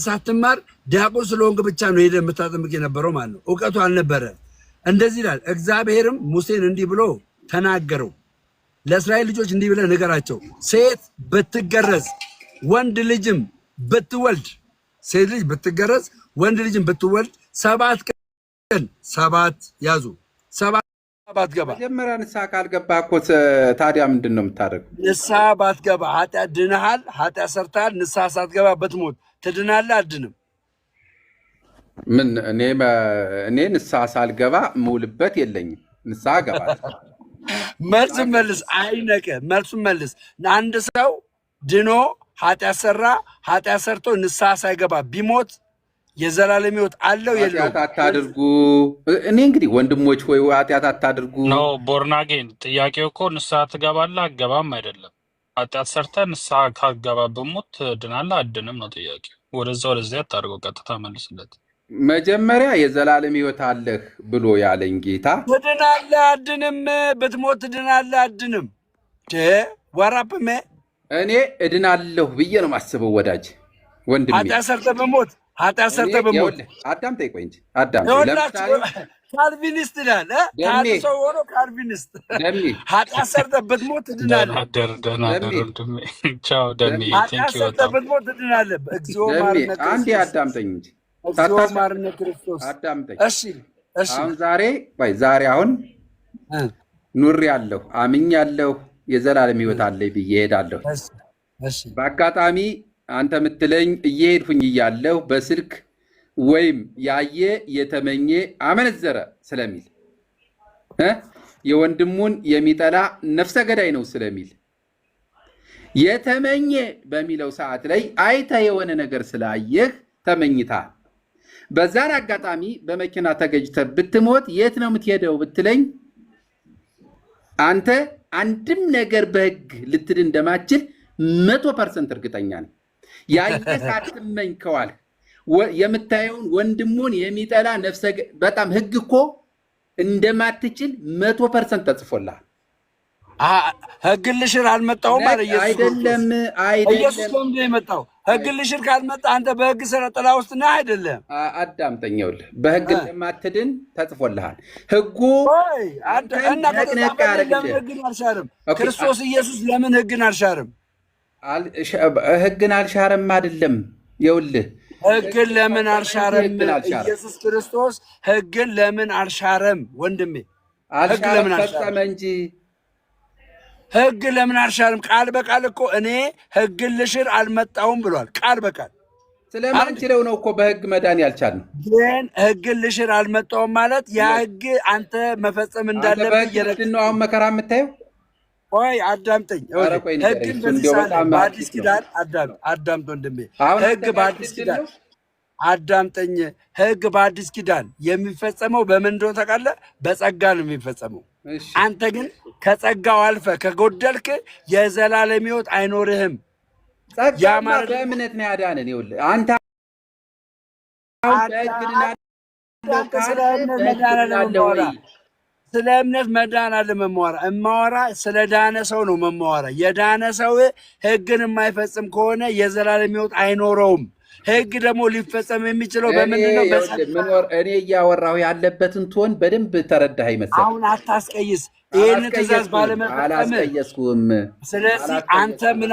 ሳትማር ዲያቆን ስለሆንክ ብቻ ነው ሄደህ የምታጠምቅ የነበረው ማለት ነው። እውቀቱ አልነበረ። እንደዚህ ይላል። እግዚአብሔርም ሙሴን እንዲህ ብሎ ተናገረው፣ ለእስራኤል ልጆች እንዲህ ብለህ ንገራቸው፣ ሴት ብትገረዝ ወንድ ልጅም ብትወልድ፣ ሴት ልጅ ብትገረዝ ወንድ ልጅም ብትወልድ 7 ቀን 7 ያዙ 7 ባትገባ መጀመሪያ ንስሐ ካልገባህ እኮ ታዲያ ምንድን ነው የምታደርገው? ንስሐ ባትገባ ኃጢአት ድነሃል። ኃጢአት ሰርተሃል። ንስሐ ሳትገባ ብትሞት ትድናለህ? አድንም ምን እኔ ንስሐ ሳልገባ ምውልበት የለኝም። ንስሐ እገባለሁ። መልስ መልስ። አይነቀ መልሱ መልስ። አንድ ሰው ድኖ ኃጢአት ሰራ፣ ኃጢአት ሰርቶ ንስሐ ሳይገባ ቢሞት የዘላለም ሕይወት አለው የለውም? ኃጢአት አታድርጉ። እኔ እንግዲህ ወንድሞች ሆይ ኃጢአት አታድርጉ ነው ቦርናጌን። ጥያቄው እኮ ንስሐ ትገባለህ አትገባም አይደለም። ኃጢአት ሰርተህ ንስሐ ካልገባ ብሞት ትድናለህ አድንም ነው ጥያቄው። ወደዚያ አታድርገው፣ ቀጥታ መልስለት። መጀመሪያ የዘላለም ሕይወት አለህ ብሎ ያለኝ ጌታ ትድናለህ አድንም፣ ብትሞት ትድናለህ አድንም። ወራፕሜ እኔ እድናለሁ ብዬ ነው የማስበው ወዳጅ ወንድሜ። ኃጢአት ሰርተህ በሞት ኃጢአት ሰርተህ በሞት አዳምጠኝ፣ ቆይ እንጂ አዳምጠኝ። ካልቪኒስት ይላል ሰው ሆኖ ካልቪኒስት ኃጢአት ሰርተህ ብትሞት ትድናለህ። ኃጢአት ሰርተህ ብትሞት ትድናለህ። እግዚኦ ማርነ ክርስቶስ። አንዴ አዳምጠኝ እንጂ እግዚኦ ማርነ ክርስቶስ። አዳምጠኝ። እሺ አሁን ዛሬ አሁን ኑሬያለሁ፣ አምኛለሁ፣ የዘላለም ሕይወት አለኝ ብዬ እሄዳለሁ። በአጋጣሚ አንተ የምትለኝ እየሄድኩኝ እያለሁ በስልክ ወይም ያየ የተመኘ አመነዘረ ስለሚል የወንድሙን የሚጠላ ነፍሰ ገዳይ ነው ስለሚል የተመኘ በሚለው ሰዓት ላይ አይተህ የሆነ ነገር ስላየህ ተመኝታል። በዛን አጋጣሚ በመኪና ተገጭተህ ብትሞት የት ነው የምትሄደው ብትለኝ አንተ አንድም ነገር በሕግ ልትድን እንደማትችል 100% እርግጠኛ ነኝ። ያየህ ሳትመኝ ከዋልህ የምታየውን ወንድሙን የሚጠላ ነፍሰ በጣም ሕግ እኮ እንደማትችል 100% ተጽፎልሃል። ሕግን ልሽር አልመጣሁም አለ ኢየሱስ። አይደለም ኢየሱስ ለምንድን ነው የመጣው? ሕግን ልሽር ካልመጣ አንተ በሕግ ስራ ጥላ ውስጥ ነህ አይደለም? አዳምጠኝ፣ ይኸውልህ በሕግ እንደማትድን ተጽፎልሃል። ሕጉ እና ለምን ሕግን አልሻርም? ክርስቶስ ኢየሱስ ለምን ሕግን አልሻርም? ሕግን አልሻረም አይደለም፣ ይኸውልህ ሕግን ለምን አልሻረም? ኢየሱስ ክርስቶስ ሕግን ለምን አልሻረም? ወንድሜ አልሻረም፣ ፈጸመ እንጂ ሕግ ለምን አልሻርም? ቃል በቃል እኮ እኔ ሕግን ልሽር አልመጣሁም ብሏል። ቃል በቃል ስለማንችለው ነው እኮ በሕግ መዳን ያልቻልነው። ግን ሕግን ልሽር አልመጣሁም ማለት ያ ሕግ አንተ መፈጸም እንዳለብህ ነው አሁን መከራ የምታየው። ቆይ አዳምጠኝ። ሕግን በዚህ በአዲስ ኪዳን አዳምጥ ወንድሜ። ሕግ በአዲስ ኪዳን አዳምጠኝ። ሕግ በአዲስ ኪዳን የሚፈጸመው በምን እንደሆነ ታውቃለህ? በጸጋ ነው የሚፈጸመው። አንተ ግን ከጸጋው አልፈ ከጎደልክ የዘላለም ሕይወት አይኖርህም። ጸጋ በእምነት ነው ያዳነን። ይኸውልህ አንተ ስለ እምነት መዳን አለ መማወራ ስለ ዳነ ሰው ነው መማወራ። የዳነ ሰው ሕግን የማይፈጽም ከሆነ የዘላለም ሕይወት አይኖረውም። ሕግ ደግሞ ሊፈጸም የሚችለው በምንድን ነው? እኔ እያወራሁ ያለበትን ትሆን በደንብ ተረዳህ ይመስል። አሁን አታስቀይስ። ይህን ትእዛዝ ባለመፈጸም አላስቀየስኩም። ስለዚህ አንተ ምን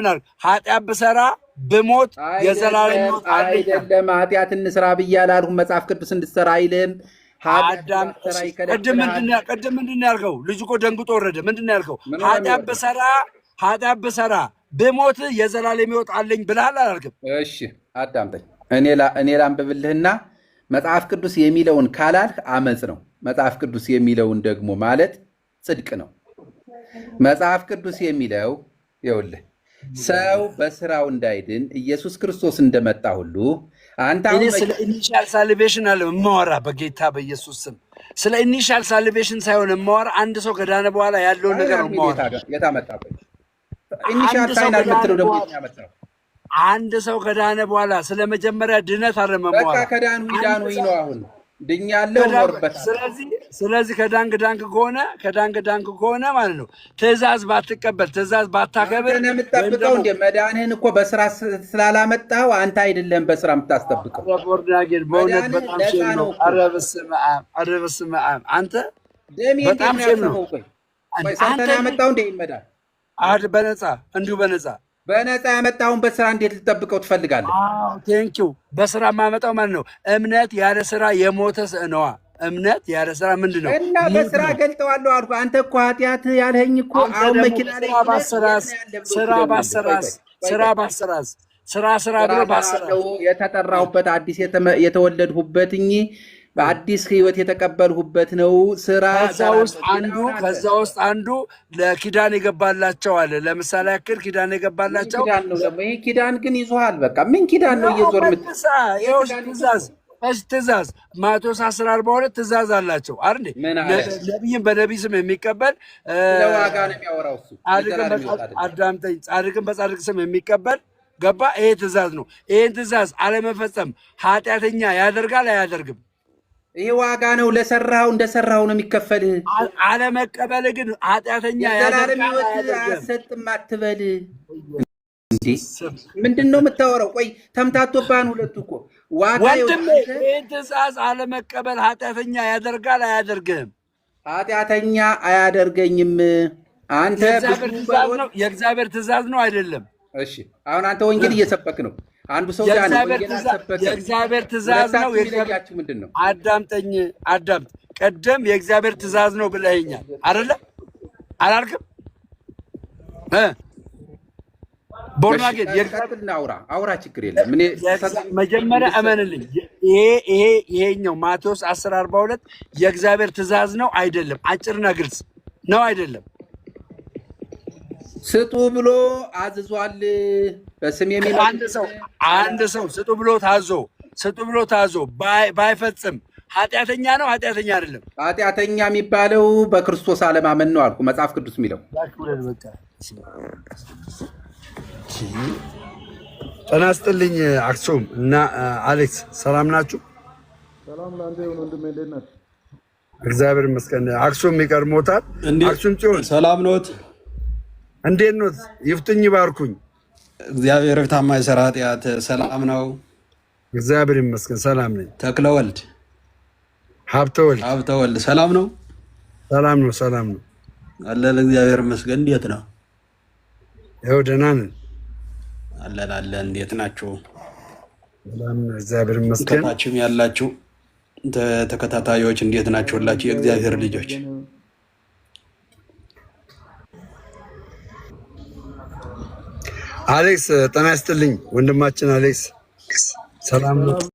አልክ? ኃጢአት ብሰራ ብሞት የዘላለም ሕይወት አይደለም። ኃጢአት እንስራ ብዬ አላልኩም። መጽሐፍ ቅዱስ እንድትሰራ አይልም። ቅድም ምንድን ነው ያልከው? ልጁ እኮ ደንግጦ ወረደ። ምንድን ነው ያልከው? ኃጢአት ብሰራ ብሞት የዘላለም ሕይወት አለኝ ብለሃል አላልክም? እሺ አዳምጠኝ። እኔ ላንብብልህና መጽሐፍ ቅዱስ የሚለውን ካላልህ አመፅ ነው። መጽሐፍ ቅዱስ የሚለውን ደግሞ ማለት ጽድቅ ነው። መጽሐፍ ቅዱስ የሚለው ይኸውልህ ሰው በስራው እንዳይድን ኢየሱስ ክርስቶስ እንደመጣ ሁሉ አንተ እኔ ስለ ኢኒሻል ሳልቬሽን አለ የማወራ በጌታ በኢየሱስ ስም ስለ ኢኒሻል ሳልቬሽን ሳይሆን የማወራ አንድ ሰው ከዳነ በኋላ ያለውን ነገር ነው የማወራ። የታመጣበት ኢኒሻል ፋይናል የምትለው ደግሞ ያመጣው አንድ ሰው ከዳነ በኋላ ስለ መጀመሪያ ድነት አለ የማወራ። በቃ ከዳኑ ይዳኑ ነው። አሁን ድኛለሁ ኖርበት። ስለዚህ ከዳንክ ከሆነ ማለት ነው ትእዛዝ ባትቀበል ትእዛዝ ባታከብር አንተ የምትጠብቀው እንደ መዳንህን እኮ በስራ ስላላመጣው አንተ አይደለም በስራ የምታስጠብቀው። ቦርዳጌን በእውነት በጣም ሼም ነው። ኧረ በስመ አብ አንተ በጣም ሼም ነው። ቆይ አንተ ያመጣው እንደ ይመዳል በነፃ እንዲሁ በነፃ ያመጣውን በስራ እንዴት ልጠብቀው ትፈልጋለህ? ቴንኪው በስራ የማመጣው ማለት ነው እምነት ያለ ስራ የሞተ ነዋ። እምነት ያለ ስራ ምንድን ነው? እና በስራ ገልጠዋለሁ አልኩ። አንተ እኮ ኃጢአት ያልኸኝ እኮ አሁን መኪና ላይ ስራ ብሎ የተጠራሁበት አዲስ የተወለድሁበትኝ በአዲስ ህይወት የተቀበልሁበት ነው። ስራ ከዛ ውስጥ አንዱ ለኪዳን የገባላቸው አለ። ለምሳሌ ያክል ኪዳን የገባላቸው ይሄ ኪዳን ግን ይዞሃል። በቃ ምን ኪዳን ነው እየዞር ትእዛዝ ማቴዎስ 10:42 ትእዛዝ አላቸው አይደል? ነቢይን በነቢይ ስም የሚቀበል ለዋጋ ነው የሚያወራው እሱ። አዳምጠኝ። ጻድቅን በጻድቅ ስም የሚቀበል ገባ። ይሄ ትእዛዝ ነው። ይሄን ትእዛዝ አለመፈጸም ኃጢአተኛ ያደርጋል አያደርግም? ይሄ ዋጋ ነው። ለሰራው እንደሰራው ነው የሚከፈልህ። አለመቀበል ግን ኃጢአተኛ ያደርጋል አያሰጥም አትበል። እንዴ ምንድን ነው የምታወራው? ቆይ ተምታቶብሃን ሁለቱ እኮ ወንድሜ። ይህን ትእዛዝ አለመቀበል ኃጢአተኛ ያደርጋል አያደርግም? ኃጢአተኛ አያደርገኝም። አንተ የእግዚአብሔር ትእዛዝ ነው አይደለም? እሺ አሁን አንተ ወንጌል እየሰበክ ነው። አንዱ ሰው ጋር ነው ወንጌል እየሰበክ የእግዚአብሔር ትእዛዝ ነው። ምንድን ነው? አዳምጥ። ቀደም የእግዚአብሔር ትእዛዝ ነው ብለኸኛል አይደለ? አላልክም? ቦርናጌት አውራ ችግር የለም። መጀመሪያ እመንልኝ። ይሄኛው ማቴዎስ 10:42 የእግዚአብሔር ትእዛዝ ነው አይደለም? አጭርና ግልጽ ነው አይደለም? ስጡ ብሎ አዝዟል። በስም አንድ ሰው ስጡ ብሎ ታዞ ባይፈጽም ኃጢአተኛ ነው ኃጢአተኛ አይደለም? ኃጢአተኛ የሚባለው በክርስቶስ አለማመን ነው አልኩ። መጽሐፍ ቅዱስ የሚለው ጤና ይስጥልኝ። አክሱም እና አሌክስ ሰላም ናችሁ? ሰላም ላንተ ይሁን ወንድሜ፣ እንዴት ነህ? እግዚአብሔር ይመስገን። አክሱም ይቀርሞታል። አክሱም ጽዮን ሰላም ኖት? እንዴት ኖት? ይፍቱኝ ባርኩኝ። እግዚአብሔር ፍታማ የሰራ ኃጢአት ሰላም ነው? እግዚአብሔር ይመስገን ሰላም ነኝ። ተክለወልድ ሀብተወልድ ሰላም ነው? ሰላም ነው አለ ለእግዚአብሔር ይመስገን። እንዴት ነው? ያው ደህና ነን አለ። እንዴት ናችሁ? ሰላም ነው እግዚአብሔር ይመስገን። ከታችም ያላችሁ ተከታታዮች እንዴት ናችሁ? ሁላችሁ የእግዚአብሔር ልጆች አሌክስ ጤና ይስጥልኝ ወንድማችን አሌክስ ሰላም ነው?